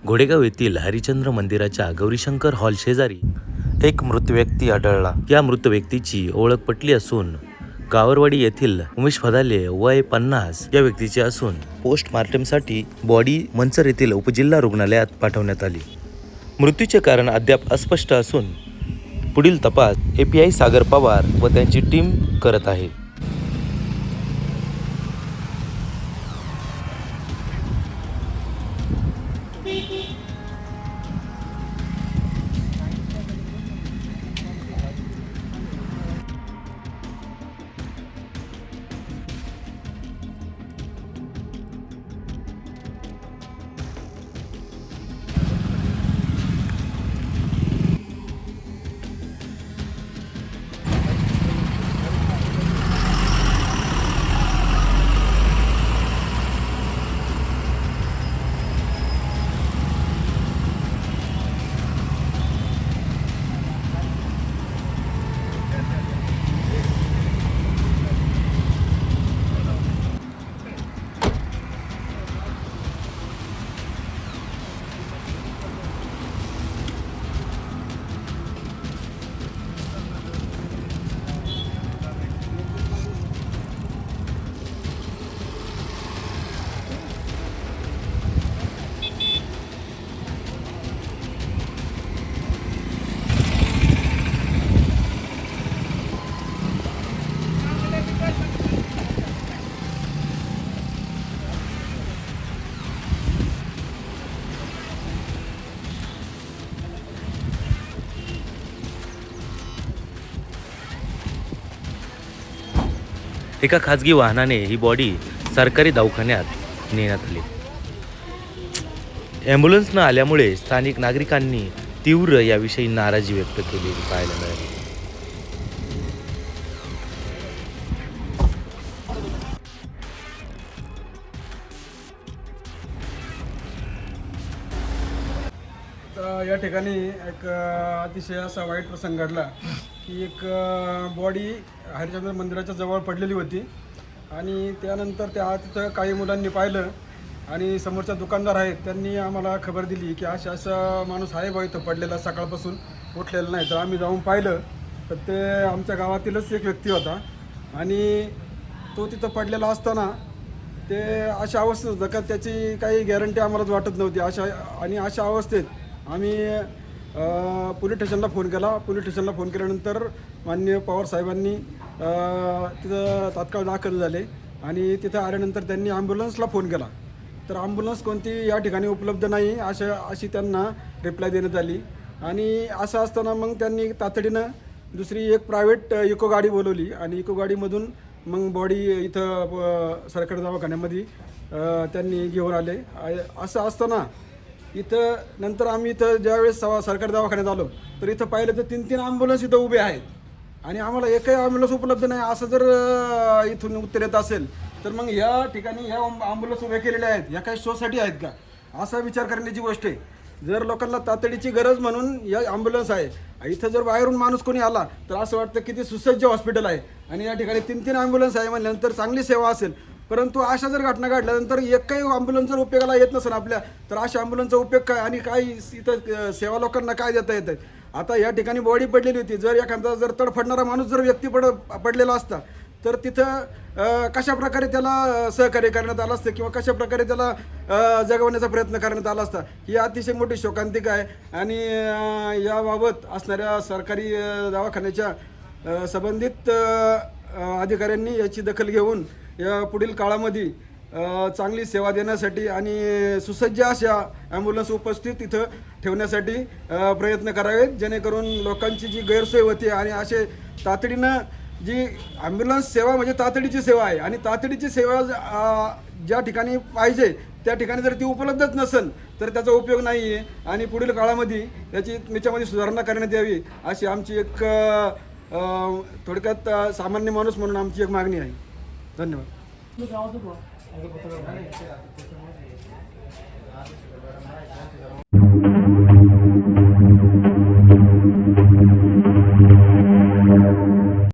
घोडेगाव येथील हरिचंद्र मंदिराच्या गौरीशंकर हॉल शेजारी एक मृत व्यक्ती आढळला। या मृत व्यक्तीची ओळख पटली असून गावरवाडी येथील उमेश फदाले वय 50 या व्यक्तीचे असून पोस्टमार्टमसाठी बॉडी मंचर येथील उपजिल्हा रुग्णालयात पाठवण्यात आली। मृत्यूचे कारण अद्याप अस्पष्ट असून पुढील तपास API सागर पवार व त्यांची टीम करत आहे। एका खाजगी वाहनाने ही बॉडी सरकारी दवाखान्यात नेण्यात आली। ॲम्ब्युलन्स न आल्यामुळे स्थानिक नागरिकांनी तीव्र याविषयी नाराजी व्यक्त केली पाहायला मिळाली। या ठिकाणी एक अतिशय असा वाईट प्रसंग घडला की एक बॉडी हरिचंद्र मंदिराच्या जवळ पडलेली होती आणि त्यानंतर तिथं काही मुलांनी पाहिलं आणि समोरच्या दुकानदार आहेत त्यांनी आम्हाला खबर दिली की असा माणूस आहे बा इथं पडलेला, सकाळपासून उठलेला नाही। तर आम्ही जाऊन पाहिलं तर ते आमच्या गावातीलच एक व्यक्ती होता आणि तो तिथं पडलेला असताना ते अशा अवस्थेत होतं का त्याची काही गॅरंटी आम्हाला वाटत नव्हती। अशा अवस्थेत आम्ही पोलीस स्टेशनला फोन केला। पोलीस स्टेशनला फोन केल्यानंतर माननीय पवार साहेबांनी तिथं तात्काळ दाखल झाले आणि तिथं आल्यानंतर त्यांनी ॲम्ब्युलन्सला फोन केला तर ॲम्ब्युलन्स कोणती या ठिकाणी उपलब्ध नाही अशी त्यांना रिप्लाय देण्यात आली। आणि असं असताना मग त्यांनी तातडीनं दुसरी एक प्रायव्हेट इको गाडी बोलवली आणि इको गाडीमधून मग बॉडी इथं सरकारी दवाखान्यामध्ये त्यांनी घेऊन आले। असं असताना इथं नंतर आम्ही इथं ज्यावेळेस सरकारी दवाखान्यात आलो तर इथं पाहिलं तर 3 ॲम्ब्युलन्स इथं उभे आहेत आणि आम्हाला एकही ॲम्ब्युलन्स उपलब्ध नाही। असं जर इथून उत्तर येत असेल तर मग या ठिकाणी ह्या ॲम्ब्युलन्स उभ्या केलेल्या आहेत या काही शोसाठी आहेत का, असा विचार करण्याची गोष्ट आहे। जर लोकांना तातडीची गरज म्हणून या ॲम्ब्युलन्स आहे, इथं जर बाहेरून माणूस कोणी आला तर असं वाटतं की ते सुसज्ज हॉस्पिटल आहे आणि या ठिकाणी 3 ॲम्ब्युलन्स आहे म्हणल्यानंतर चांगली सेवा असेल। परंतु अशा जर घटना घडल्यानंतर एकही ॲम्ब्युलन्स जर उपयोगाला येत नसेल आपल्या तर अशा ॲम्ब्युलन्सचा उपयोग काय आणि काय इथं सेवा लोकांना काय देता येतं। आता या ठिकाणी बॉडी पडलेली होती, जर एखादा जर तडफडणारा माणूस जर व्यक्ती पडलेला असता तर तिथं कशा प्रकारे त्याला सहकार्य करण्यात आलं असतं किंवा कशा प्रकारे त्याला जगवण्याचा प्रयत्न करण्यात आला असता ही अतिशय मोठी शोकांतिका आहे। आणि याबाबत असणाऱ्या सरकारी दवाखान्याच्या संबंधित अधिकाऱ्यांनी याची दखल घेऊन या पुढील काळामध्ये चांगली सेवा देण्यासाठी आणि सुसज्ज अशा ॲम्ब्युलन्स उपस्थित इथं ठेवण्यासाठी प्रयत्न करावेत, जेणेकरून लोकांची जी गैरसोय होती आणि असे तातडीनं जी ॲम्ब्युलन्स सेवा म्हणजे तातडीची सेवा आहे आणि तातडीची सेवा ज्या ठिकाणी पाहिजे त्या ठिकाणी जर ती उपलब्धच नसेल तर त्याचा उपयोग नाही आहे आणि पुढील काळामध्ये याच्यामध्ये सुधारणा करण्यात यावी अशी आमची एक थोडक्यात सामान्य माणूस म्हणून आमची एक मागणी आहे। धन्यवाद।